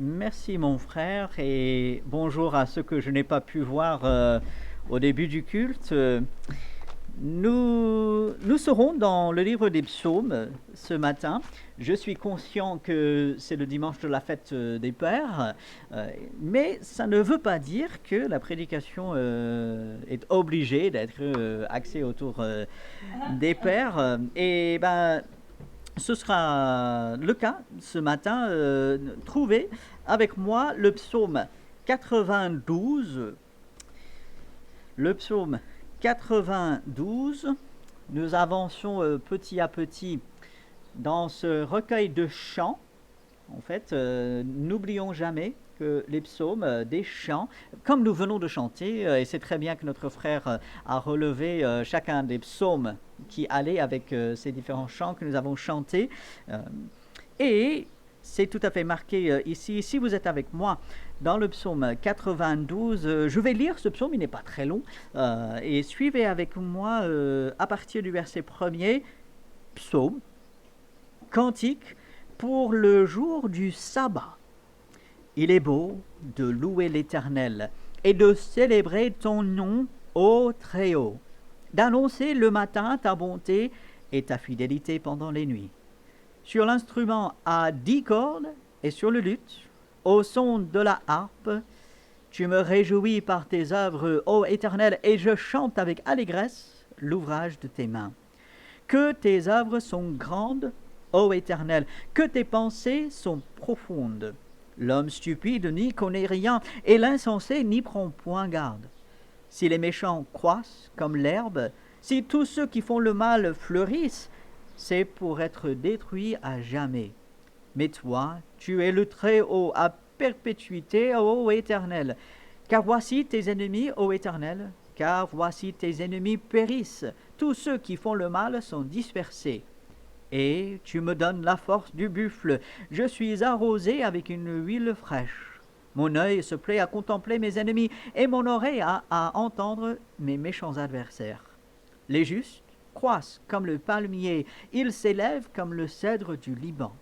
Merci mon frère et bonjour à ceux que je n'ai pas pu voir au début du culte. Nous serons dans le livre des psaumes ce matin. Je suis conscient que c'est le dimanche de la fête des Pères, mais ça ne veut pas dire que la prédication est obligée d'être axée autour des Pères. Et ben, ce sera le cas ce matin. Trouvez avec moi le psaume 92. Le psaume 92. Nous avançons petit à petit dans ce recueil de chants. En fait, n'oublions jamais que les psaumes, des chants, comme nous venons de chanter, et c'est très bien que notre frère a relevé chacun des psaumes qui allaient avec ces différents chants que nous avons chantés. Et c'est tout à fait marqué ici. Si vous êtes avec moi dans le psaume 92, je vais lire ce psaume, il n'est pas très long, et suivez avec moi à partir du verset 1er, psaume, cantique pour le jour du sabbat. Il est beau de louer l'Éternel et de célébrer ton nom, ô Très-Haut, d'annoncer le matin ta bonté et ta fidélité pendant les nuits. Sur l'instrument à 10 cordes et sur le luth, au son de la harpe, tu me réjouis par tes œuvres, ô Éternel, et je chante avec allégresse l'ouvrage de tes mains. Que tes œuvres sont grandes, ô Éternel, que tes pensées sont profondes. L'homme stupide n'y connaît rien, et l'insensé n'y prend point garde. Si les méchants croissent comme l'herbe, si tous ceux qui font le mal fleurissent, c'est pour être détruits à jamais. Mais toi, tu es le Très-Haut à perpétuité, ô Éternel. Car voici tes ennemis, ô Éternel, car voici tes ennemis périssent. Tous ceux qui font le mal sont dispersés. Et tu me donnes la force du buffle. Je suis arrosé avec une huile fraîche. Mon œil se plaît à contempler mes ennemis et mon oreille à entendre mes méchants adversaires. Les justes croissent comme le palmier, ils s'élèvent comme le cèdre du Liban.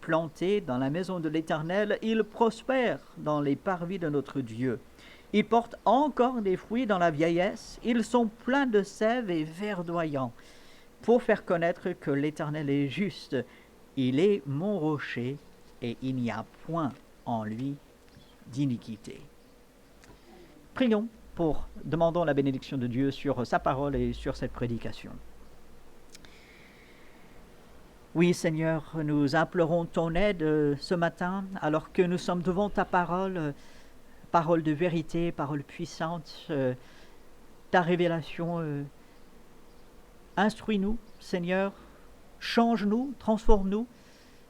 Plantés dans la maison de l'Éternel, ils prospèrent dans les parvis de notre Dieu. Ils portent encore des fruits dans la vieillesse, ils sont pleins de sève et verdoyants. Pour faire connaître que l'Éternel est juste, il est mon rocher et il n'y a point en lui d'iniquité. Prions demandons la bénédiction de Dieu sur sa parole et sur cette prédication. Oui, Seigneur, nous implorons ton aide ce matin, alors que nous sommes devant ta parole, parole de vérité, parole puissante, ta révélation. Instruis-nous, Seigneur, change-nous, transforme-nous,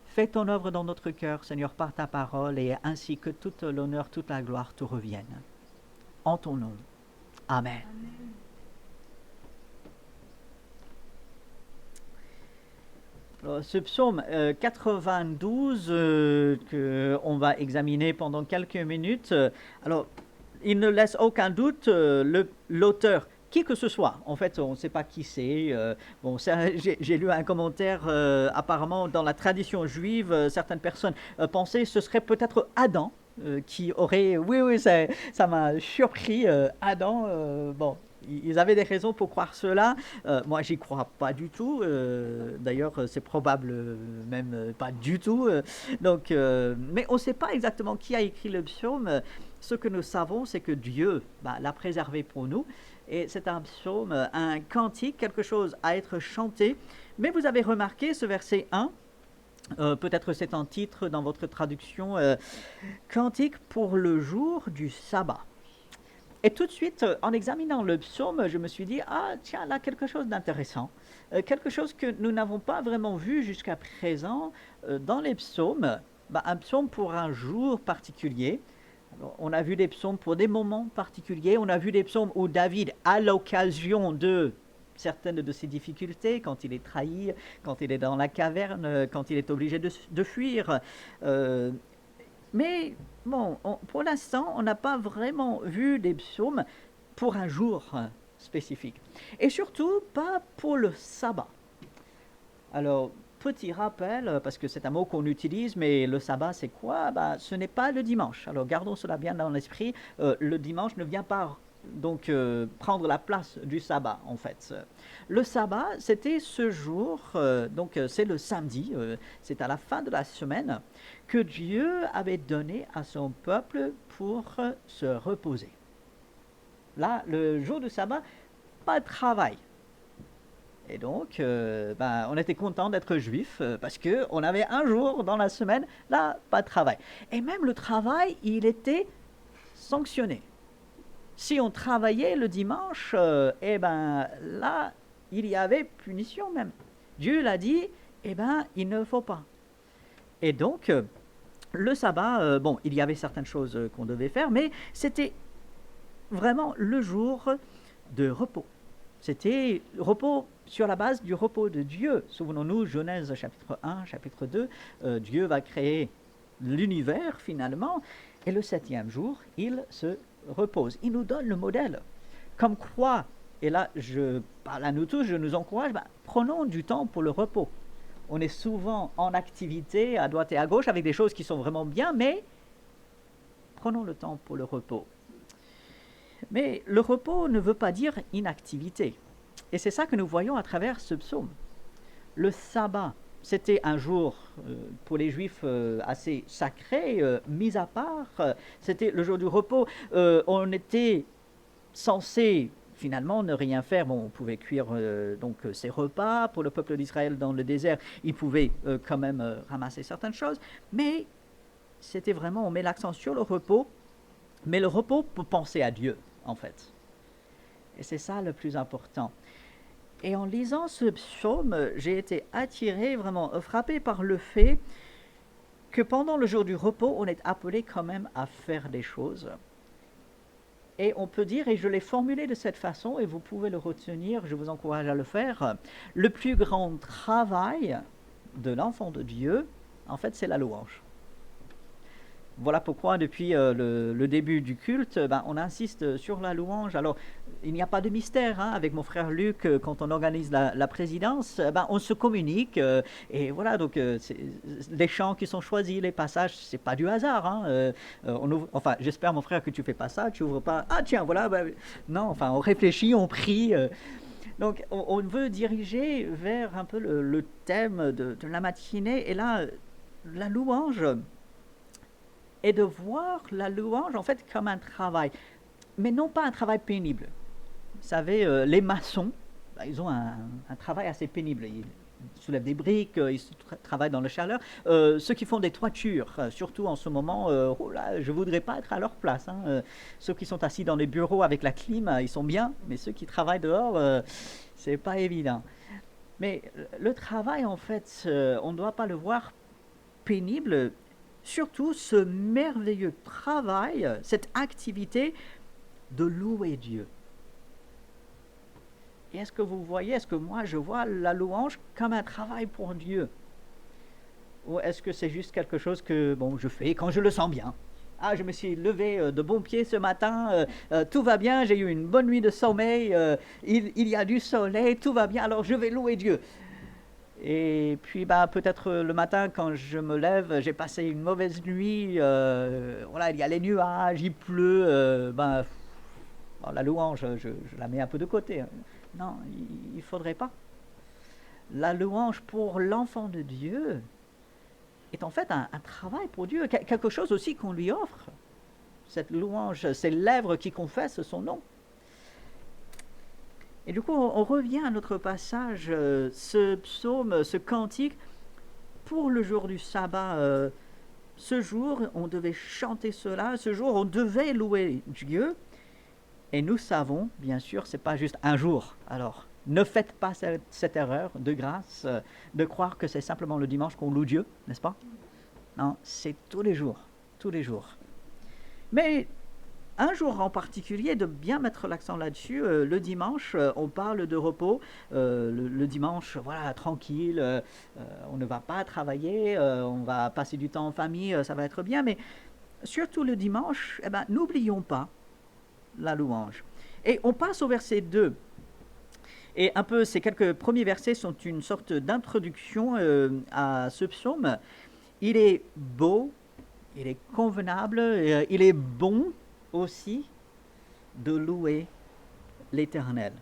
fais ton œuvre dans notre cœur, Seigneur, par ta parole, et ainsi que toute l'honneur, toute la gloire te reviennent. En ton nom. Amen. Alors, ce psaume 92 qu'on va examiner pendant quelques minutes, alors il ne laisse aucun doute l'auteur, qui que ce soit. En fait, on ne sait pas qui c'est. J'ai lu un commentaire, apparemment dans la tradition juive, certaines personnes pensaient que ce serait peut-être Adam. Qui aurait... Oui, ça m'a surpris. Adam, ils avaient des raisons pour croire cela. Moi, j'y crois pas du tout. D'ailleurs, c'est probable même pas du tout. Mais on ne sait pas exactement qui a écrit le psaume. Ce que nous savons, c'est que Dieu l'a préservé pour nous. Et c'est un psaume, un cantique, quelque chose à être chanté. Mais vous avez remarqué ce verset 1. Peut-être c'est un titre dans votre traduction, Cantique pour le jour du sabbat. Et tout de suite, en examinant le psaume, je me suis dit, ah tiens, là, quelque chose d'intéressant. Quelque chose que nous n'avons pas vraiment vu jusqu'à présent dans les psaumes. Un psaume pour un jour particulier. Alors, on a vu des psaumes pour des moments particuliers. On a vu des psaumes où David, à l'occasion de certaines de ses difficultés, quand il est trahi, quand il est dans la caverne, quand il est obligé de fuir. Mais bon, pour l'instant, on n'a pas vraiment vu des psaumes pour un jour spécifique. Et surtout, pas pour le sabbat. Alors, petit rappel, parce que c'est un mot qu'on utilise, mais le sabbat, c'est quoi? Ce n'est pas le dimanche. Alors gardons cela bien dans l'esprit. Le dimanche ne vient pas donc prendre la place du sabbat, en fait. Le sabbat, c'était ce jour, c'est le samedi, c'est à la fin de la semaine, que Dieu avait donné à son peuple pour se reposer. Là, le jour du sabbat, pas de travail. Et donc, on était content d'être juif parce qu'on avait un jour dans la semaine, là, pas de travail. Et même le travail, il était sanctionné. Si on travaillait le dimanche, là, il y avait punition même. Dieu l'a dit, il ne faut pas. Et donc, le sabbat, il y avait certaines choses qu'on devait faire, mais c'était vraiment le jour de repos. C'était repos sur la base du repos de Dieu. Souvenons-nous, Genèse chapitre 1, chapitre 2, Dieu va créer l'univers finalement, et le 7e jour, il se repose. Il nous donne le modèle. Comme quoi, et là je parle à nous tous, je nous encourage, prenons du temps pour le repos. On est souvent en activité à droite et à gauche avec des choses qui sont vraiment bien, mais prenons le temps pour le repos. Mais le repos ne veut pas dire inactivité. Et c'est ça que nous voyons à travers ce psaume. Le sabbat, c'était un jour pour les Juifs assez sacré, mis à part. C'était le jour du repos. On était censé finalement ne rien faire. Bon, on pouvait cuire ses repas pour le peuple d'Israël dans le désert. Ils pouvaient quand même ramasser certaines choses. Mais c'était vraiment, on met l'accent sur le repos. Mais le repos pour penser à Dieu, en fait. Et c'est ça le plus important. Et en lisant ce psaume, j'ai été attiré, vraiment frappé par le fait que pendant le jour du repos, on est appelé quand même à faire des choses. Et on peut dire, et je l'ai formulé de cette façon, et vous pouvez le retenir, je vous encourage à le faire, le plus grand travail de l'enfant de Dieu, en fait, c'est la louange. Voilà pourquoi depuis le début du culte, on insiste sur la louange. Alors, il n'y a pas de mystère, avec mon frère Luc, quand on organise la présidence, on se communique. Et voilà, donc les chants qui sont choisis, les passages, c'est pas du hasard. J'espère, mon frère, que tu fais pas ça, tu ouvres pas. Ah tiens, voilà. Non, on réfléchit, on prie. Donc, on veut diriger vers un peu le thème de la matinée. Et là, la louange. Et de voir la louange en fait comme un travail, mais non pas un travail pénible. Vous savez, les maçons, ils ont un travail assez pénible. Ils soulèvent des briques, ils travaillent dans la chaleur. Ceux qui font des toitures, surtout en ce moment, je ne voudrais pas être à leur place. Ceux qui sont assis dans les bureaux avec la clim, ils sont bien, mais ceux qui travaillent dehors, c'est pas évident. Mais le travail, en fait, on ne doit pas le voir pénible. Surtout ce merveilleux travail, cette activité de louer Dieu. Et est-ce que vous voyez, est-ce que moi je vois la louange comme un travail pour Dieu? Ou est-ce que c'est juste quelque chose que je fais quand je le sens bien? Ah, je me suis levé de bon pied ce matin, tout va bien, j'ai eu une bonne nuit de sommeil, il y a du soleil, tout va bien, alors je vais louer Dieu. Et puis peut-être le matin quand je me lève, j'ai passé une mauvaise nuit, il y a les nuages, il pleut, la louange, je la mets un peu de côté. Non, il ne faudrait pas. La louange pour l'enfant de Dieu est en fait un travail pour Dieu, quelque chose aussi qu'on lui offre. Cette louange, ces lèvres qui confessent son nom. Et du coup, on revient à notre passage, ce psaume, ce cantique, pour le jour du sabbat. Ce jour, on devait chanter cela, ce jour, on devait louer Dieu. Et nous savons, bien sûr, ce n'est pas juste un jour. Alors, ne faites pas cette erreur de grâce, de croire que c'est simplement le dimanche qu'on loue Dieu, n'est-ce pas? Non, c'est tous les jours, tous les jours. Mais un jour en particulier, de bien mettre l'accent là-dessus, le dimanche, on parle de repos, le dimanche, voilà, tranquille, on ne va pas travailler, on va passer du temps en famille, ça va être bien, mais surtout le dimanche, n'oublions pas la louange. Et on passe au verset 2. Et un peu, ces quelques premiers versets sont une sorte d'introduction à ce psaume. Il est beau, il est convenable, il est bon aussi de louer l'Éternel.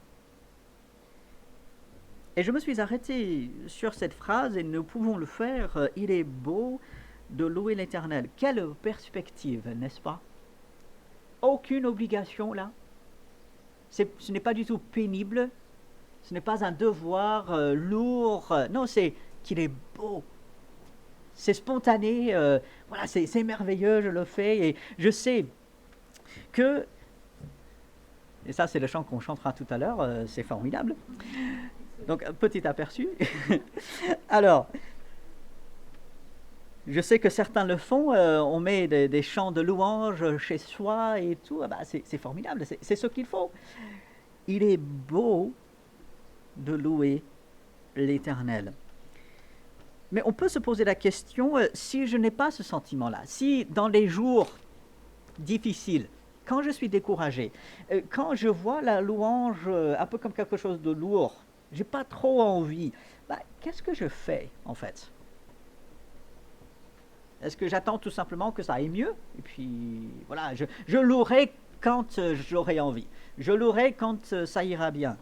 Et je me suis arrêté sur cette phrase et nous pouvons le faire. Il est beau de louer l'Éternel. Quelle perspective, n'est-ce pas? Aucune obligation là. Ce n'est pas du tout pénible. Ce n'est pas un devoir lourd. Non, c'est qu'il est beau. C'est spontané. Voilà, c'est merveilleux, je le fais. Et je sais que, et ça c'est le chant qu'on chantera tout à l'heure, c'est formidable. Donc, un petit aperçu. Alors, je sais que certains le font, on met des chants de louange chez soi et tout. Ah bah, c'est formidable, c'est ce qu'il faut. Il est beau de louer l'Éternel. Mais on peut se poser la question, si je n'ai pas ce sentiment-là, si dans les jours difficiles, quand je suis découragé, quand je vois la louange un peu comme quelque chose de lourd, j'ai pas trop envie, bah, qu'est-ce que je fais en fait? Est-ce que j'attends tout simplement que ça aille mieux? Et puis voilà, je louerai quand j'aurai envie. Je louerai quand ça ira bien.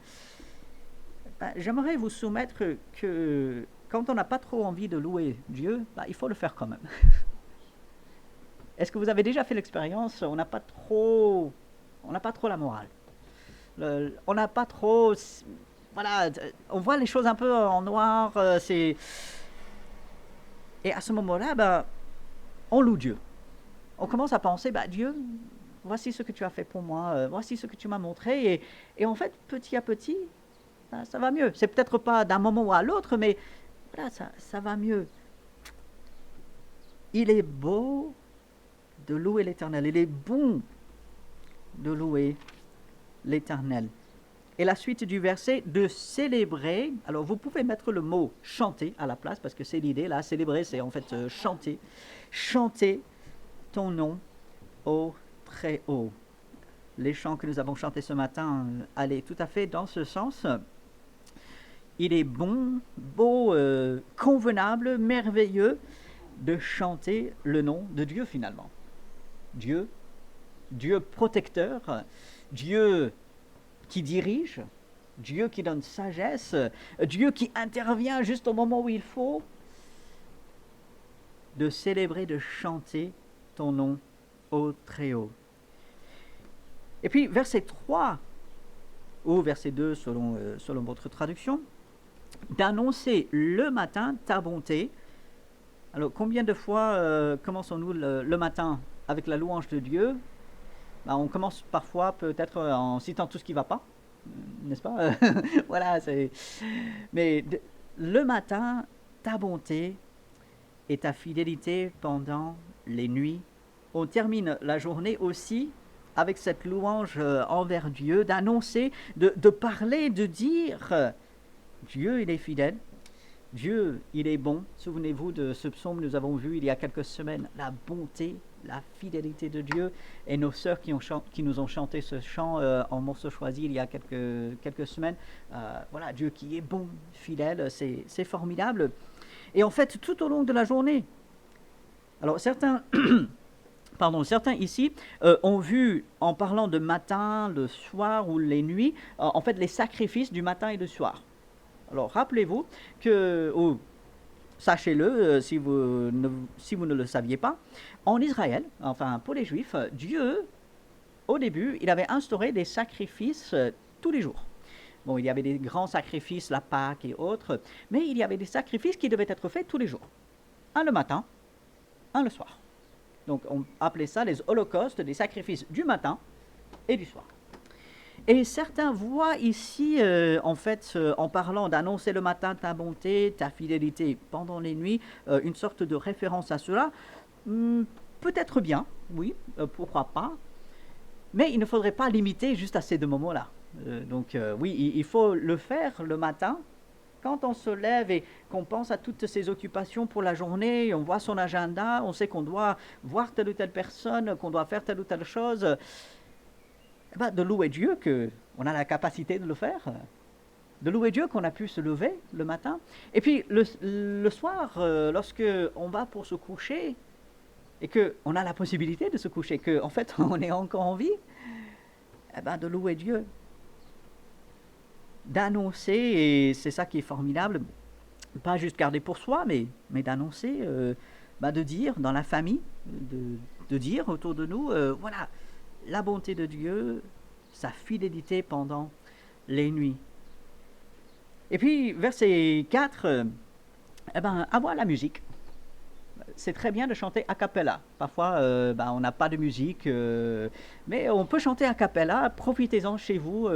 Bah, j'aimerais vous soumettre que quand on n'a pas trop envie de louer Dieu, bah, il faut le faire quand même. Est-ce que vous avez déjà fait l'expérience? On n'a pas trop la morale. On n'a pas trop, voilà, on voit les choses un peu en noir. Et à ce moment-là, bah, on loue Dieu. On commence à penser, bah, Dieu, voici ce que tu as fait pour moi, voici ce que tu m'as montré. Et en fait, petit à petit, bah, ça va mieux. C'est peut-être pas d'un moment à l'autre, mais voilà, ça va mieux. Il est beau de louer l'Éternel. Il est bon de louer l'Éternel. Et la suite du verset, de célébrer. Alors, vous pouvez mettre le mot chanter à la place, parce que c'est l'idée, là. Célébrer, c'est en fait chanter. Chanter ton nom au très haut. Les chants que nous avons chantés ce matin allaient tout à fait dans ce sens. Il est bon, beau, convenable, merveilleux de chanter le nom de Dieu finalement. Dieu protecteur, Dieu qui dirige, Dieu qui donne sagesse, Dieu qui intervient juste au moment où il faut. De célébrer, de chanter ton nom au très haut. Et puis verset 3 ou verset 2 selon votre traduction, d'annoncer le matin ta bonté. Alors combien de fois commençons-nous le matin avec la louange de Dieu? Ben, on commence parfois peut-être en citant tout ce qui ne va pas, n'est-ce pas? Voilà, mais le matin, ta bonté et ta fidélité pendant les nuits. On termine la journée aussi avec cette louange envers Dieu, d'annoncer, de parler, de dire Dieu, il est fidèle, Dieu, il est bon. Souvenez-vous de ce psaume que nous avons vu il y a quelques semaines, la bonté, la fidélité de Dieu. Et nos sœurs qui nous ont chanté ce chant en morceaux choisis il y a quelques semaines, voilà, Dieu qui est bon, fidèle, c'est formidable. Et en fait, tout au long de la journée, alors certains ici ont vu, en parlant de matin, le soir ou les nuits, en fait les sacrifices du matin et du soir. Alors rappelez-vous ou sachez-le si vous ne le saviez pas, en Israël, enfin pour les Juifs, Dieu, au début, il avait instauré des sacrifices tous les jours. Bon, il y avait des grands sacrifices, la Pâque et autres, mais il y avait des sacrifices qui devaient être faits tous les jours. Un le matin, un le soir. Donc on appelait ça les holocaustes, des sacrifices du matin et du soir. Et certains voient ici, en fait, en parlant d'annoncer le matin ta bonté, ta fidélité pendant les nuits, une sorte de référence à cela. Peut-être bien, oui, pourquoi pas, mais il ne faudrait pas limiter juste à ces deux moments-là. Donc oui, il faut le faire le matin, quand on se lève et qu'on pense à toutes ses occupations pour la journée, on voit son agenda, on sait qu'on doit voir telle ou telle personne, qu'on doit faire telle ou telle chose, de louer Dieu qu'on a la capacité de le faire, de louer Dieu qu'on a pu se lever le matin. Et puis le soir, lorsque on va pour se coucher et qu'on a la possibilité de se coucher, qu'en fait on est encore en vie, eh ben, de louer Dieu, d'annoncer, et c'est ça qui est formidable, pas juste garder pour soi, mais d'annoncer, de dire dans la famille, de dire autour de nous, voilà, la bonté de Dieu, sa fidélité pendant les nuits. Et puis, verset 4, avoir la musique. C'est très bien de chanter a cappella. Parfois, on n'a pas de musique, mais on peut chanter a cappella. Profitez-en chez vous,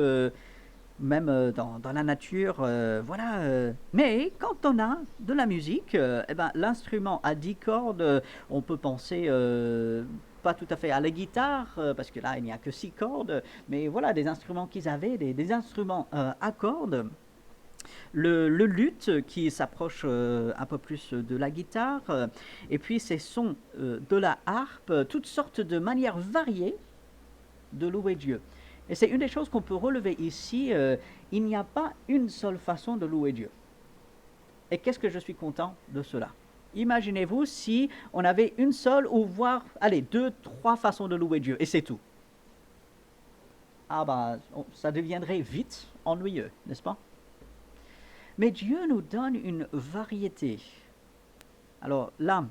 même dans la nature. Voilà. Mais quand on a de la musique, l'instrument à 10 cordes, on peut penser pas tout à fait à la guitare, parce que là, il n'y a que 6 cordes. Mais voilà, des instruments qu'ils avaient, des instruments à cordes. Le luth qui s'approche un peu plus de la guitare, et puis ces sons de la harpe, toutes sortes de manières variées de louer Dieu. Et c'est une des choses qu'on peut relever ici, il n'y a pas une seule façon de louer Dieu. Et qu'est-ce que je suis content de cela. Imaginez-vous si on avait une seule, ou voire, 2, 3 façons de louer Dieu, et c'est tout. Ça deviendrait vite ennuyeux, n'est-ce pas? Mais Dieu nous donne une variété. Alors là,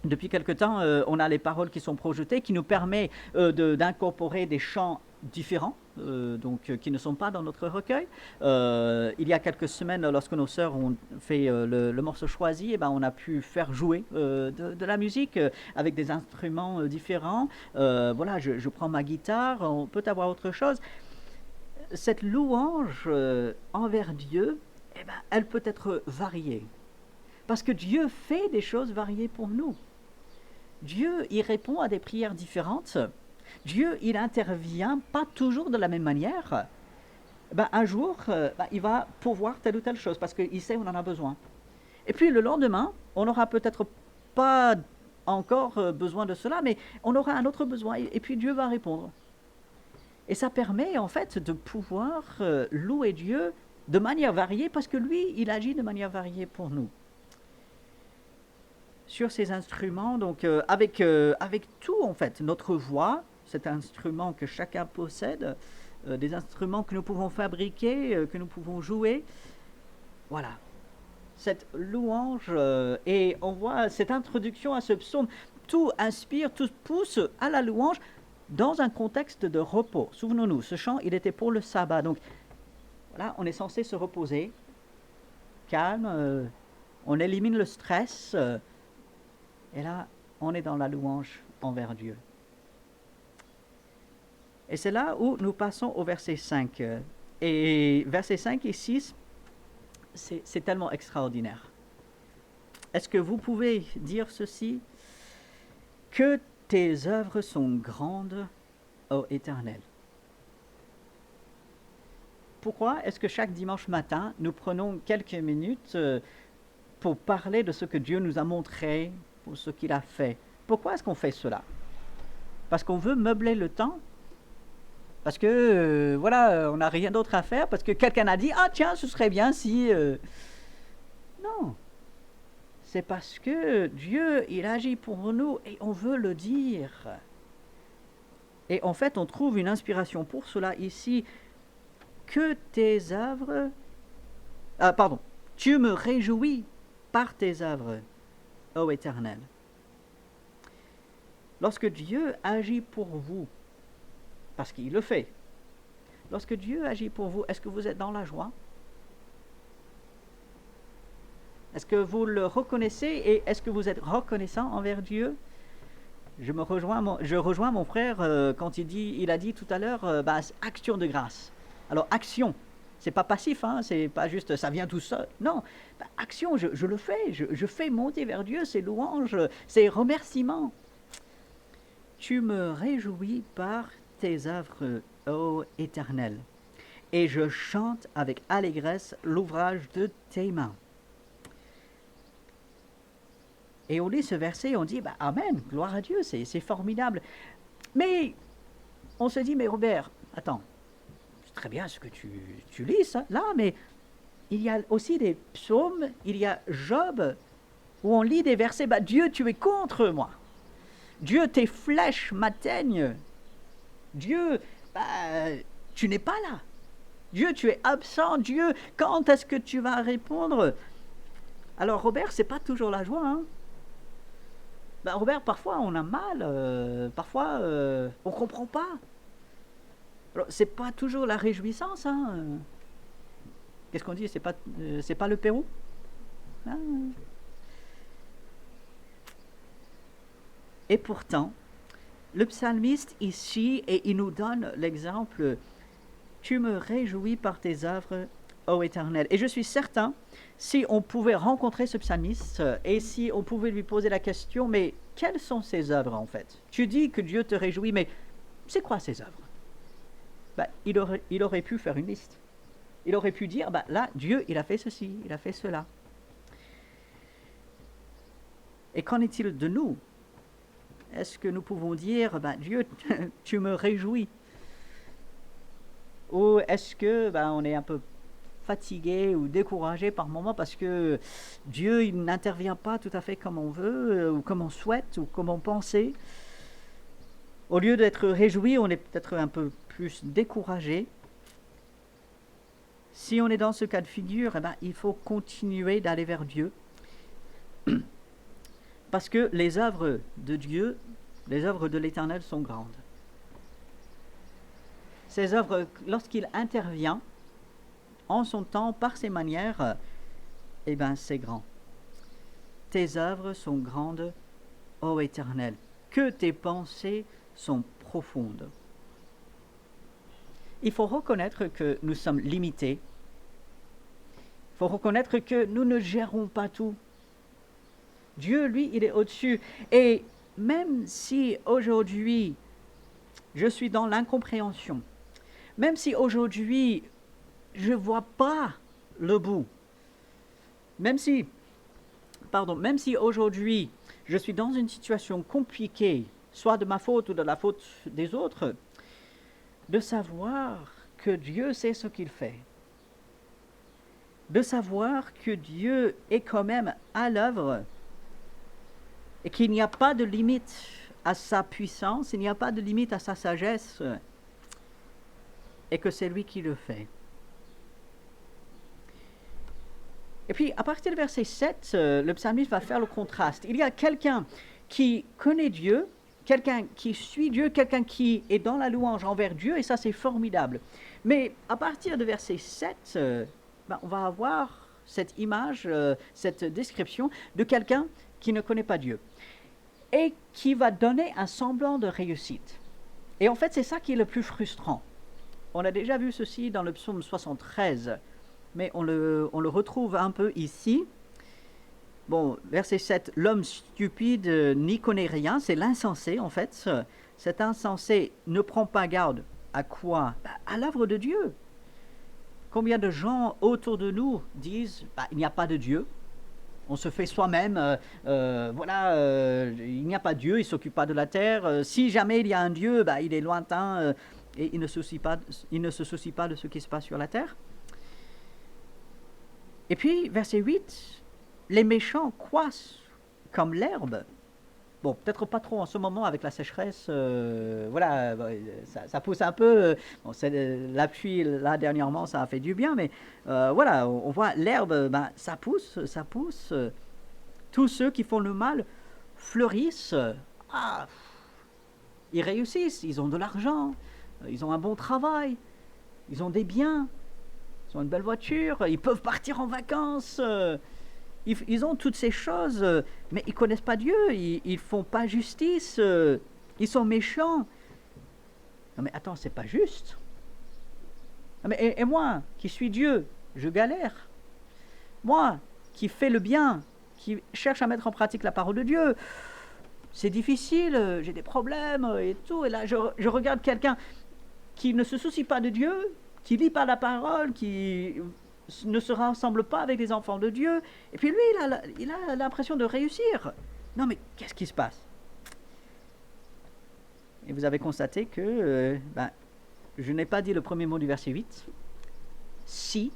depuis quelque temps, on a les paroles qui sont projetées, qui nous permettent d'incorporer des chants différents, qui ne sont pas dans notre recueil. Il y a quelques semaines, lorsque nos sœurs ont fait le morceau choisi, on a pu faire jouer de la musique avec des instruments différents. Voilà, je prends ma guitare, on peut avoir autre chose. Cette louange envers Dieu, elle peut être variée. Parce que Dieu fait des choses variées pour nous. Dieu, il répond à des prières différentes. Dieu, il intervient pas toujours de la même manière. Un jour, il va pourvoir telle ou telle chose parce qu'il sait qu'on en a besoin. Et puis le lendemain, on n'aura peut-être pas encore besoin de cela, mais on aura un autre besoin. Et puis Dieu va répondre. Et ça permet en fait de pouvoir louer Dieu de manière variée, parce que lui, il agit de manière variée pour nous. Sur ces instruments, donc avec tout en fait, notre voix, cet instrument que chacun possède, des instruments que nous pouvons fabriquer, que nous pouvons jouer, voilà. Cette louange, et on voit cette introduction à ce psaume, tout inspire, tout pousse à la louange dans un contexte de repos. Souvenons-nous, ce chant, il était pour le sabbat, donc voilà, on est censé se reposer, calme, on élimine le stress, et là, on est dans la louange envers Dieu. Et c'est là où nous passons au verset 5. Et versets 5 et 6, c'est tellement extraordinaire. Est-ce que vous pouvez dire ceci? Que tes œuvres sont grandes, ô Éternel. Pourquoi est-ce que chaque dimanche matin, nous prenons quelques minutes pour parler de ce que Dieu nous a montré, pour ce qu'il a fait? Pourquoi est-ce qu'on fait cela? Parce qu'on veut meubler le temps? Parce que, on n'a rien d'autre à faire? Parce que quelqu'un a dit, tiens, ce serait bien si... Non. C'est parce que Dieu, il agit pour nous et on veut le dire. Et en fait, on trouve une inspiration pour cela ici. Que tes œuvres... tu me réjouis par tes œuvres, ô Éternel. Lorsque Dieu agit pour vous, parce qu'il le fait, lorsque Dieu agit pour vous, est-ce que vous êtes dans la joie? Est-ce que vous le reconnaissez et est-ce que vous êtes reconnaissant envers Dieu? Je rejoins mon frère quand il a dit tout à l'heure, action de grâce. Alors, action, c'est pas passif, c'est pas juste ça vient tout seul. Non, action, je le fais, je fais monter vers Dieu ces louanges, ces remerciements. Tu me réjouis par tes œuvres, ô Éternel, et je chante avec allégresse l'ouvrage de tes mains. Et on lit ce verset, on dit, Amen, gloire à Dieu, c'est formidable. Mais on se dit, mais Robert, attends, c'est très bien ce que tu lis, ça, là, mais il y a aussi des psaumes, il y a Job, où on lit des versets, Dieu, tu es contre moi. Dieu, tes flèches m'atteignent. Dieu, tu n'es pas là. Dieu, tu es absent. Dieu, quand est-ce que tu vas répondre? Alors Robert, c'est pas toujours la joie. Hein? Robert, parfois on a mal, parfois on comprend pas. Alors c'est pas toujours la réjouissance. Hein? Qu'est-ce qu'on dit? C'est pas le Pérou? Hein? Et pourtant, le psalmiste ici, et il nous donne l'exemple, tu me réjouis par tes œuvres, ô Éternel. Et je suis certain, si on pouvait rencontrer ce psalmiste et si on pouvait lui poser la question, mais quelles sont ses œuvres en fait? Tu dis que Dieu te réjouit, mais c'est quoi ses œuvres? Il aurait pu faire une liste. Il aurait pu dire, là, Dieu, il a fait ceci, il a fait cela. Et qu'en est-il de nous? Est-ce que nous pouvons dire, Dieu, tu me réjouis? Ou est-ce que on est un peu fatigué ou découragé par moments parce que Dieu il n'intervient pas tout à fait comme on veut ou comme on souhaite ou comme on pensait? Au lieu d'être réjoui, on est peut-être un peu plus découragé. Si on est dans ce cas de figure, il faut continuer d'aller vers Dieu. Parce que les œuvres de Dieu, les œuvres de l'Éternel sont grandes. Ces œuvres, lorsqu'il intervient, en son temps, par ses manières, c'est grand. Tes œuvres sont grandes, ô Éternel, que tes pensées sont profondes. Il faut reconnaître que nous sommes limités. Il faut reconnaître que nous ne gérons pas tout. Dieu, lui, il est au-dessus. Et même si aujourd'hui, je suis dans l'incompréhension, même si aujourd'hui, je ne vois pas le bout, même si aujourd'hui, je suis dans une situation compliquée, soit de ma faute ou de la faute des autres, de savoir que Dieu sait ce qu'il fait, de savoir que Dieu est quand même à l'œuvre, et qu'il n'y a pas de limite à sa puissance, il n'y a pas de limite à sa sagesse, et que c'est lui qui le fait. Et puis, à partir du verset 7, le psalmiste va faire le contraste. Il y a quelqu'un qui connaît Dieu, quelqu'un qui suit Dieu, quelqu'un qui est dans la louange envers Dieu, et ça, c'est formidable. Mais à partir de verset 7, on va avoir cette image, cette description de quelqu'un qui ne connaît pas Dieu et qui va donner un semblant de réussite. Et en fait, c'est ça qui est le plus frustrant. On a déjà vu ceci dans le psaume 73, mais on le retrouve un peu ici. Bon, verset 7, l'homme stupide n'y connaît rien, c'est l'insensé en fait. Cet insensé ne prend pas garde à quoi? À l'œuvre de Dieu. Combien de gens autour de nous disent il n'y a pas de Dieu? On se fait soi-même, il n'y a pas de Dieu, il ne s'occupe pas de la terre. Si jamais il y a un Dieu, il est lointain et il ne se soucie pas de ce qui se passe sur la terre. Et puis, verset 8, les méchants croissent comme l'herbe. Bon, peut-être pas trop en ce moment avec la sécheresse, ça pousse un peu. Bon, la pluie, là, dernièrement, ça a fait du bien, mais on voit l'herbe, ça pousse. Tous ceux qui font le mal fleurissent. Ils réussissent, ils ont de l'argent, ils ont un bon travail, ils ont des biens, ils ont une belle voiture, ils peuvent partir en vacances. Ils ont toutes ces choses, mais ils ne connaissent pas Dieu, ils ne font pas justice, ils sont méchants. Non mais attends, c'est pas juste. Non mais, et moi, qui suis Dieu, je galère. Moi, qui fais le bien, qui cherche à mettre en pratique la parole de Dieu, c'est difficile, j'ai des problèmes et tout. Et là, je regarde quelqu'un qui ne se soucie pas de Dieu, qui lit pas la parole, qui ne se rassemble pas avec les enfants de Dieu, et puis lui, il a l'impression de réussir. Non mais qu'est-ce qui se passe? Et vous avez constaté que je n'ai pas dit le premier mot du verset 8. Si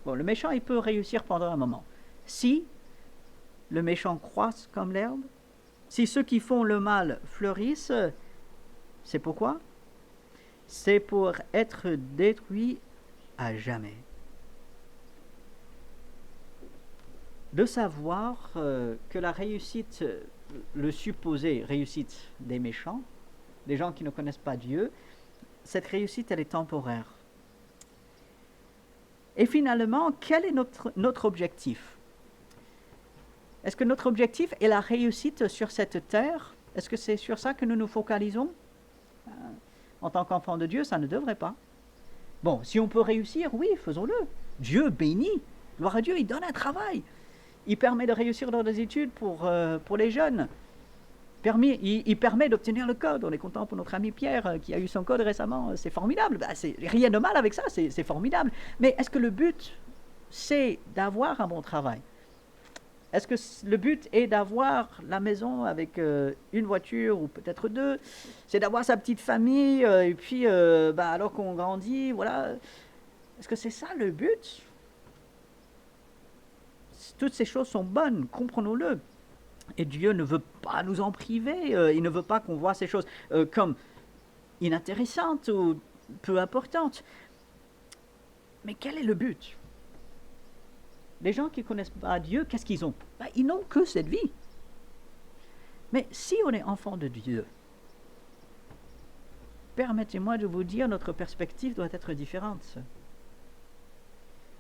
Bon, le méchant, il peut réussir pendant un moment. Si le méchant croisse comme l'herbe, si ceux qui font le mal fleurissent, c'est pourquoi? C'est pour être détruits à jamais. De savoir que la réussite, le supposé réussite des méchants, des gens qui ne connaissent pas Dieu, cette réussite, elle est temporaire. Et finalement, quel est notre objectif? Est-ce que notre objectif est la réussite sur cette terre? Est-ce que c'est sur ça que nous nous focalisons? En tant qu'enfant de Dieu, ça ne devrait pas. Bon, si on peut réussir, oui, faisons-le. Dieu bénit. Gloire à Dieu, il donne un travail. Il permet de réussir dans les études pour les jeunes. Il permet d'obtenir le code. On est content pour notre ami Pierre qui a eu son code récemment. C'est formidable. C'est rien de mal avec ça, c'est formidable. Mais est-ce que le but, c'est d'avoir un bon travail? Est-ce que le but est d'avoir la maison avec une voiture ou peut-être deux? C'est d'avoir sa petite famille et puis alors qu'on grandit, voilà. Est-ce que c'est ça le but? Toutes ces choses sont bonnes, comprenons-le. Et Dieu ne veut pas nous en priver. Il ne veut pas qu'on voit ces choses comme inintéressantes ou peu importantes. Mais quel est le but? Les gens qui ne connaissent pas Dieu, qu'est-ce qu'ils ont? Ils n'ont que cette vie. Mais si on est enfant de Dieu, permettez-moi de vous dire, notre perspective doit être différente.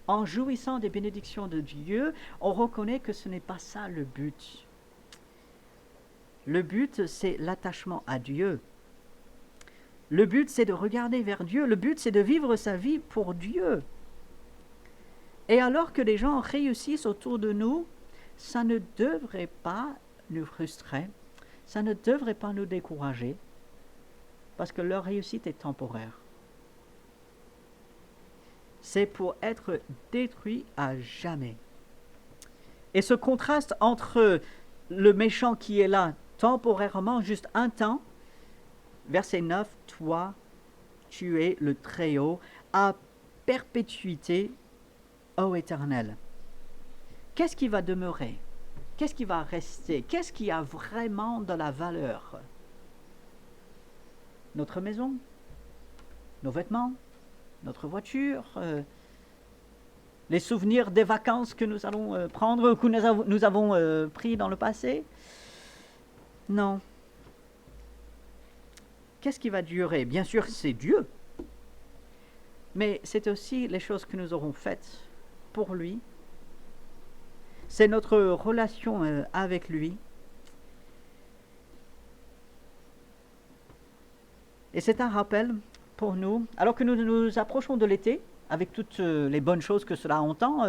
En jouissant des bénédictions de Dieu, on reconnaît que ce n'est pas ça le but. Le but, c'est l'attachement à Dieu. Le but, c'est de regarder vers Dieu. Le but, c'est de vivre sa vie pour Dieu. Et alors que les gens réussissent autour de nous, ça ne devrait pas nous frustrer, ça ne devrait pas nous décourager, parce que leur réussite est temporaire. C'est pour être détruit à jamais. Et ce contraste entre le méchant qui est là temporairement, juste un temps, verset 9, toi, tu es le Très-Haut, à perpétuité, ô Éternel. Qu'est-ce qui va demeurer? Qu'est-ce qui va rester? Qu'est-ce qui a vraiment de la valeur? Notre maison, nos vêtements, notre voiture, les souvenirs des vacances que nous allons prendre, que nous avons pris dans le passé? Non. Qu'est-ce qui va durer? Bien sûr, c'est Dieu. Mais c'est aussi les choses que nous aurons faites pour lui. C'est notre relation avec lui. Et c'est un rappel pour nous, alors que nous nous approchons de l'été, avec toutes les bonnes choses que cela entend,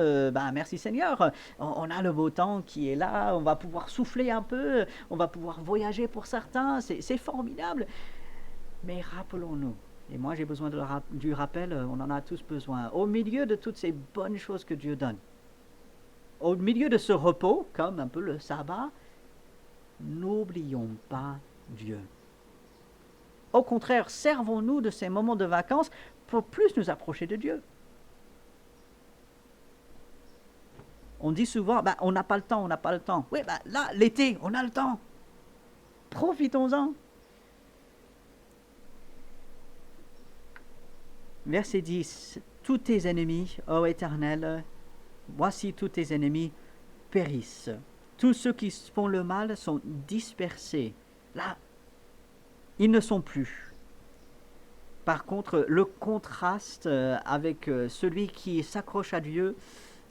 merci Seigneur, on a le beau temps qui est là, on va pouvoir souffler un peu, on va pouvoir voyager pour certains, c'est formidable. Mais rappelons-nous, et moi j'ai besoin du rappel, on en a tous besoin, au milieu de toutes ces bonnes choses que Dieu donne, au milieu de ce repos, comme un peu le sabbat, n'oublions pas Dieu. Au contraire, servons-nous de ces moments de vacances pour plus nous approcher de Dieu. On dit souvent, on n'a pas le temps, on n'a pas le temps. Oui, là, l'été, on a le temps. Profitons-en. Verset 10, tous tes ennemis, ô Éternel, voici tous tes ennemis périssent. Tous ceux qui font le mal sont dispersés. Là, ils ne sont plus. Par contre, le contraste avec celui qui s'accroche à Dieu,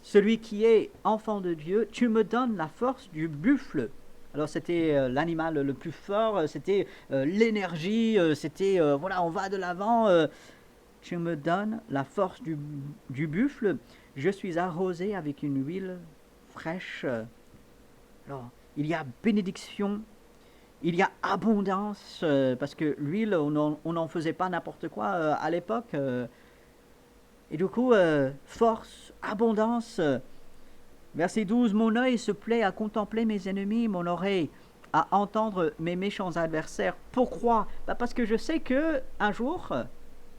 celui qui est enfant de Dieu, tu me donnes la force du buffle. Alors c'était l'animal le plus fort, c'était l'énergie, c'était voilà, on va de l'avant. Tu me donnes la force du buffle. Je suis arrosé avec une huile fraîche. Alors, il y a bénédiction. Il y a abondance, parce que l'huile, on n'en faisait pas n'importe quoi à l'époque. Et du coup, force, abondance. Verset 12, mon œil se plaît à contempler mes ennemis, mon oreille à entendre mes méchants adversaires. Pourquoi? Parce que je sais qu'un jour,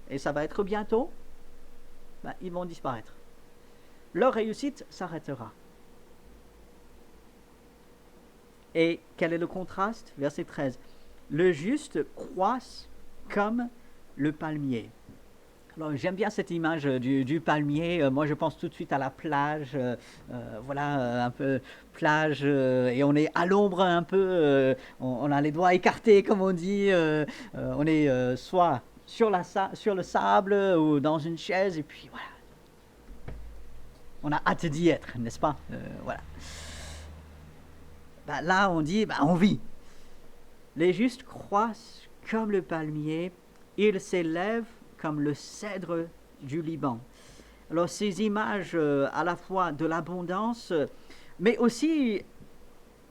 et ça va être bientôt, ils vont disparaître. leur réussite s'arrêtera. Et quel est le contraste? Verset 13. Le juste croisse comme le palmier. Alors, j'aime bien cette image du palmier. Moi, je pense tout de suite à la plage. Voilà, un peu plage. Et on est à l'ombre un peu. On a les doigts écartés, comme on dit. On est soit sur le sable ou dans une chaise. Et puis, voilà. On a hâte d'y être, n'est-ce pas? Voilà. Bah, là, on dit, on vit. Les justes croissent comme le palmier. Ils s'élèvent comme le cèdre du Liban. Alors ces images à la fois de l'abondance, mais aussi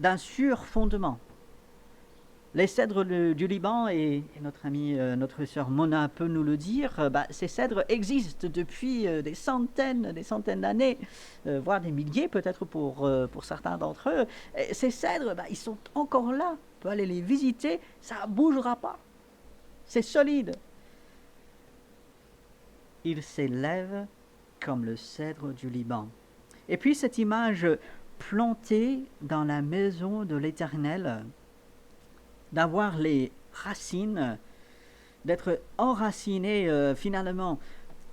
d'un sûr fondement. Les cèdres du Liban, et notre amie, notre sœur Mona peut nous le dire, ces cèdres existent depuis des centaines d'années, voire des milliers peut-être pour certains d'entre eux. Et ces cèdres, ils sont encore là. On peut aller les visiter, ça ne bougera pas. C'est solide. Il s'élève comme le cèdre du Liban. Et puis cette image plantée dans la maison de l'Éternel, d'avoir les racines, d'être enraciné finalement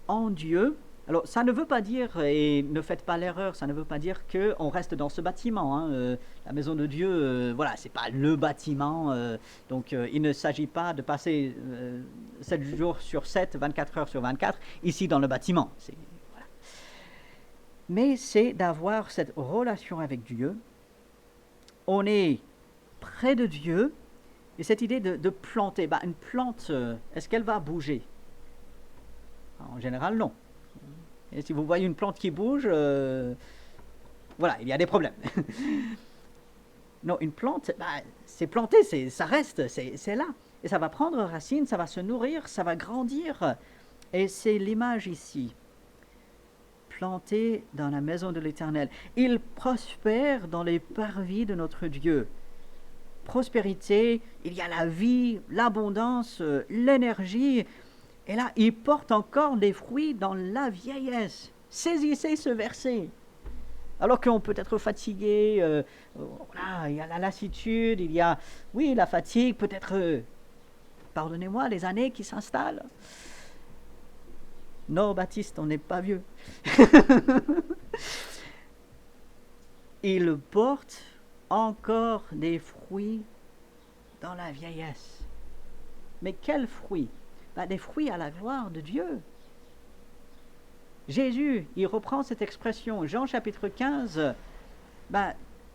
en Dieu. Alors ça ne veut pas dire, et ne faites pas l'erreur, ça ne veut pas dire qu'on reste dans ce bâtiment. La maison de Dieu, voilà, c'est pas le bâtiment. Donc il ne s'agit pas de passer 7 jours sur 7, 24 heures sur 24, ici dans le bâtiment. Voilà. Mais c'est d'avoir cette relation avec Dieu. On est près de Dieu. Et cette idée de planter, une plante, est-ce qu'elle va bouger? En général, non. Et si vous voyez une plante qui bouge, voilà, il y a des problèmes. Non, une plante, c'est planté, ça reste, c'est là. Et ça va prendre racine, ça va se nourrir, ça va grandir. Et c'est l'image ici. Planté dans la maison de l'Éternel. Il prospère dans les parvis de notre Dieu. Prospérité, il y a la vie, l'abondance, l'énergie. Et là, il porte encore des fruits dans la vieillesse. Saisissez ce verset. Alors qu'on peut être fatigué, voilà, il y a la lassitude, il y a, oui, la fatigue, peut-être, pardonnez-moi, les années qui s'installent. Non, Baptiste, on n'est pas vieux. Il porte encore des fruits dans la vieillesse. Mais quels fruits? Des fruits à la gloire de Dieu. Jésus, il reprend cette expression, Jean chapitre 15,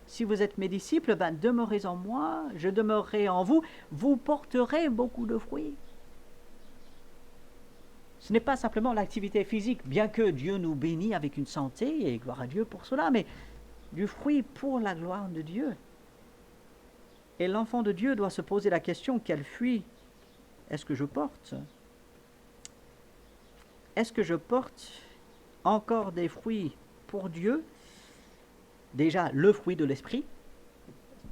si vous êtes mes disciples, demeurez en moi, je demeurerai en vous, vous porterez beaucoup de fruits. Ce n'est pas simplement l'activité physique, bien que Dieu nous bénisse avec une santé, et gloire à Dieu pour cela, mais du fruit pour la gloire de Dieu. Et l'enfant de Dieu doit se poser la question, quel fruit est-ce que je porte? Est-ce que je porte encore des fruits pour Dieu? Déjà, le fruit de l'esprit,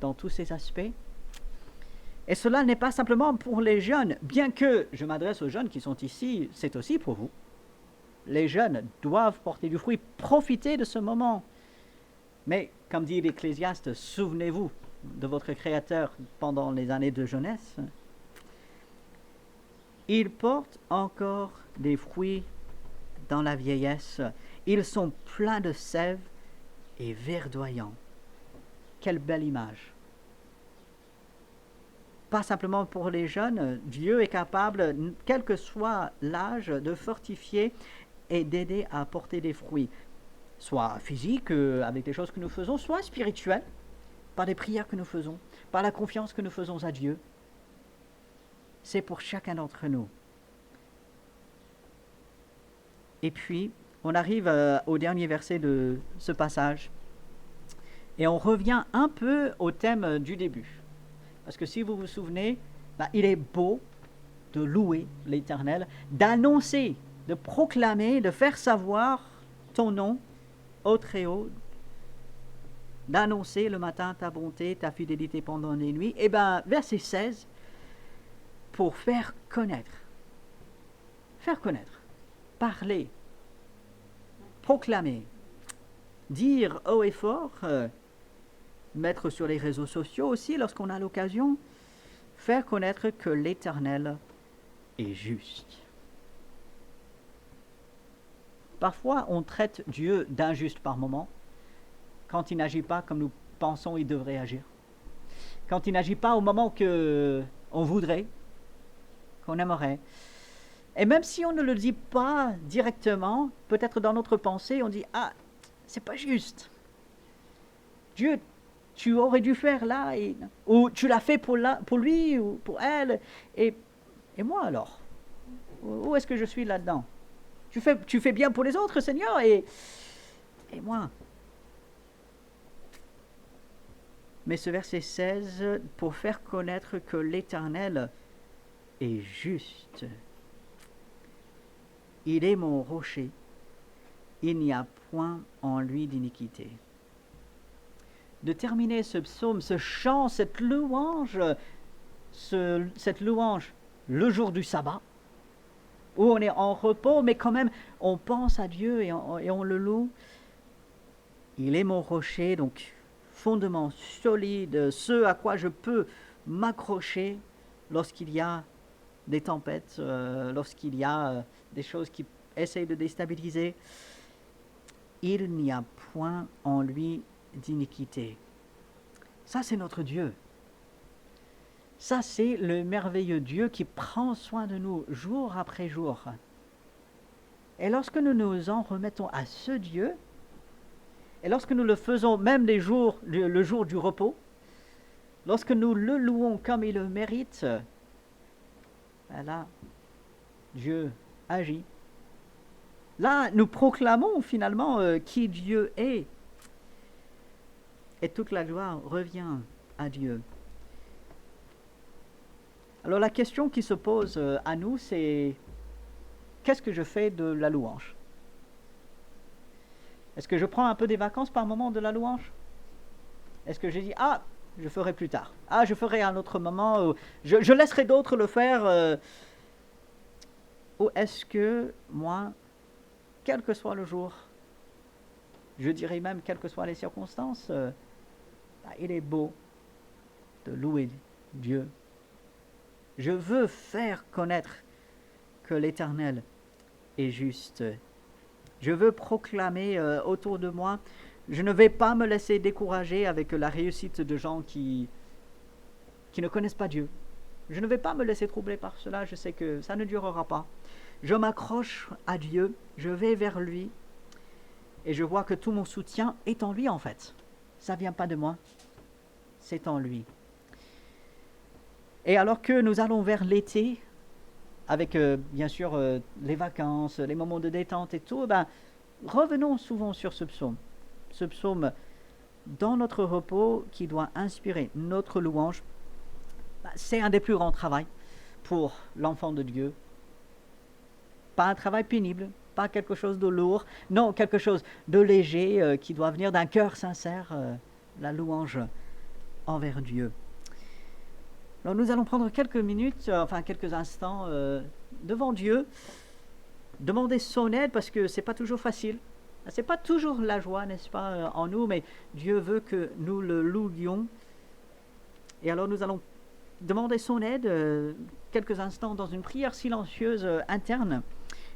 dans tous ses aspects. Et cela n'est pas simplement pour les jeunes, bien que je m'adresse aux jeunes qui sont ici, c'est aussi pour vous. Les jeunes doivent porter du fruit, profiter de ce moment. Mais, comme dit l'Ecclésiaste, souvenez-vous de votre Créateur pendant les années de jeunesse. Ils portent encore des fruits dans la vieillesse. Ils sont pleins de sève et verdoyants. Quelle belle image! Pas simplement pour les jeunes, Dieu est capable, quel que soit l'âge, de fortifier et d'aider à porter des fruits, soit physiques, avec les choses que nous faisons, soit spirituelles, par les prières que nous faisons, par la confiance que nous faisons à Dieu. C'est pour chacun d'entre nous. Et puis, on arrive au dernier verset de ce passage, et on revient un peu au thème du début. Parce que si vous vous souvenez, il est beau de louer l'Éternel, d'annoncer, de proclamer, de faire savoir ton nom au Très-Haut, d'annoncer le matin ta bonté, ta fidélité pendant les nuits. Et verset 16, pour faire connaître, parler, proclamer, dire haut et fort, mettre sur les réseaux sociaux aussi lorsqu'on a l'occasion, faire connaître que l'Éternel est juste. Parfois, on traite Dieu d'injuste par moment, quand il n'agit pas comme nous pensons qu'il devrait agir. Quand il n'agit pas au moment qu'on voudrait, qu'on aimerait. Et même si on ne le dit pas directement, peut-être dans notre pensée, on dit « Ah, c'est pas juste. Dieu, tu aurais dû faire là, ou tu l'as fait pour lui ou pour elle, et moi alors? Où est-ce que je suis là-dedans? Tu fais bien pour les autres, Seigneur, et moi ?» Mais ce verset 16, pour faire connaître que l'Éternel est juste. Il est mon rocher, il n'y a point en lui d'iniquité. De terminer ce psaume, ce chant, cette louange, le jour du sabbat, où on est en repos, mais quand même on pense à Dieu et on le loue. Il est mon rocher, donc fondement solide, ce à quoi je peux m'accrocher lorsqu'il y a des tempêtes, lorsqu'il y a des choses qui essayent de déstabiliser. Il n'y a point en lui d'iniquité. Ça, c'est notre Dieu. Ça, c'est le merveilleux Dieu qui prend soin de nous jour après jour. Et lorsque nous nous en remettons à ce Dieu, et lorsque nous le faisons même le jour du repos, lorsque nous le louons comme il le mérite, là, Dieu agit. Là, nous proclamons finalement qui Dieu est. Et toute la gloire revient à Dieu. Alors la question qui se pose à nous, c'est qu'est-ce que je fais de la louange? Est-ce que je prends un peu des vacances par moment de la louange? Est-ce que je dis, ah, je ferai plus tard. Ah, je ferai à un autre moment. Je laisserai d'autres le faire. Ou est-ce que moi, quel que soit le jour, je dirais même quelles que soient les circonstances, il est beau de louer Dieu. Je veux faire connaître que l'Éternel est juste. Je veux proclamer autour de moi. Je ne vais pas me laisser décourager avec la réussite de gens qui ne connaissent pas Dieu. Je ne vais pas me laisser troubler par cela. Je sais que ça ne durera pas. Je m'accroche à Dieu. Je vais vers lui. Et je vois que tout mon soutien est en lui en fait. Ça ne vient pas de moi. C'est en lui. Et alors que nous allons vers l'été, avec bien sûr les vacances, les moments de détente et tout, revenons souvent sur ce psaume. Ce psaume dans notre repos qui doit inspirer notre louange. C'est un des plus grands travaux pour l'enfant de Dieu. Pas un travail pénible, pas quelque chose de lourd, non, quelque chose de léger qui doit venir d'un cœur sincère, la louange envers Dieu. Alors nous allons prendre quelques minutes, quelques instants devant Dieu, demander son aide parce que c'est pas toujours facile. C'est pas toujours la joie, n'est-ce pas, en nous, mais Dieu veut que nous le louions. Et alors nous allons demander son aide quelques instants dans une prière silencieuse interne.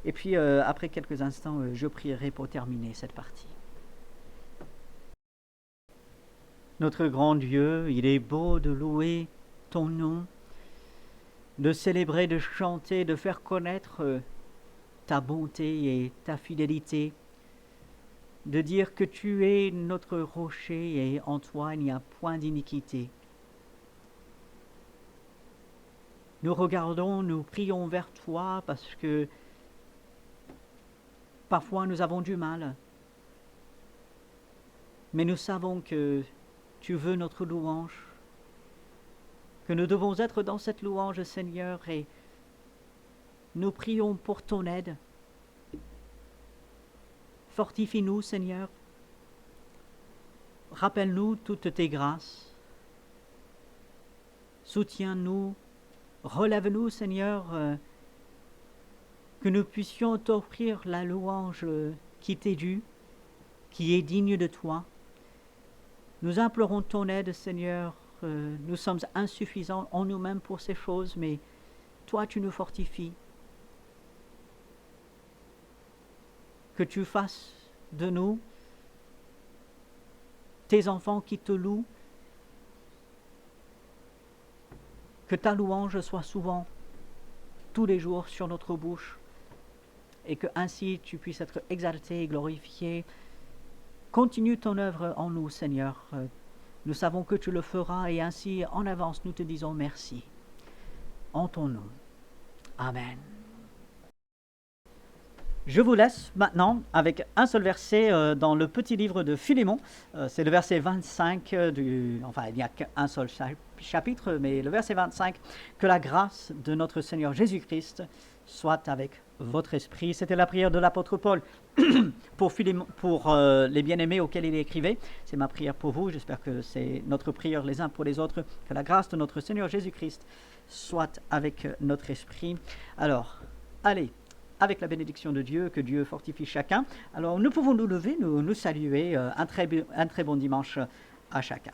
Et puis après quelques instants, je prierai pour terminer cette partie. Notre grand Dieu, il est beau de louer ton nom, de célébrer, de chanter, de faire connaître ta bonté et ta fidélité, de dire que tu es notre rocher et en toi il n'y a point d'iniquité. Nous regardons, nous prions vers toi parce que parfois nous avons du mal, mais nous savons que tu veux notre louange, que nous devons être dans cette louange, Seigneur, et nous prions pour ton aide. Fortifie-nous, Seigneur. Rappelle-nous toutes tes grâces. Soutiens-nous, relève-nous, Seigneur, que nous puissions t'offrir la louange qui t'est due, qui est digne de toi. Nous implorons ton aide, Seigneur. Nous sommes insuffisants en nous-mêmes pour ces choses, mais toi, tu nous fortifies. Que tu fasses de nous tes enfants qui te louent, que ta louange soit souvent, tous les jours, sur notre bouche, et que ainsi tu puisses être exalté et glorifié. Continue ton œuvre en nous, Seigneur. Nous savons que tu le feras, et ainsi, en avance, nous te disons merci. En ton nom. Amen. Je vous laisse maintenant avec un seul verset dans le petit livre de Philémon. C'est le verset 25 enfin, il n'y a qu'un seul chapitre, mais le verset 25. Que la grâce de notre Seigneur Jésus-Christ soit avec votre esprit. C'était la prière de l'apôtre Paul pour Philémon, pour les bien-aimés auxquels il écrivait. C'est ma prière pour vous. J'espère que c'est notre prière les uns pour les autres. Que la grâce de notre Seigneur Jésus-Christ soit avec notre esprit. Alors, allez, avec la bénédiction de Dieu, que Dieu fortifie chacun. Alors, nous pouvons nous lever, nous saluer. Un très bon dimanche à chacun.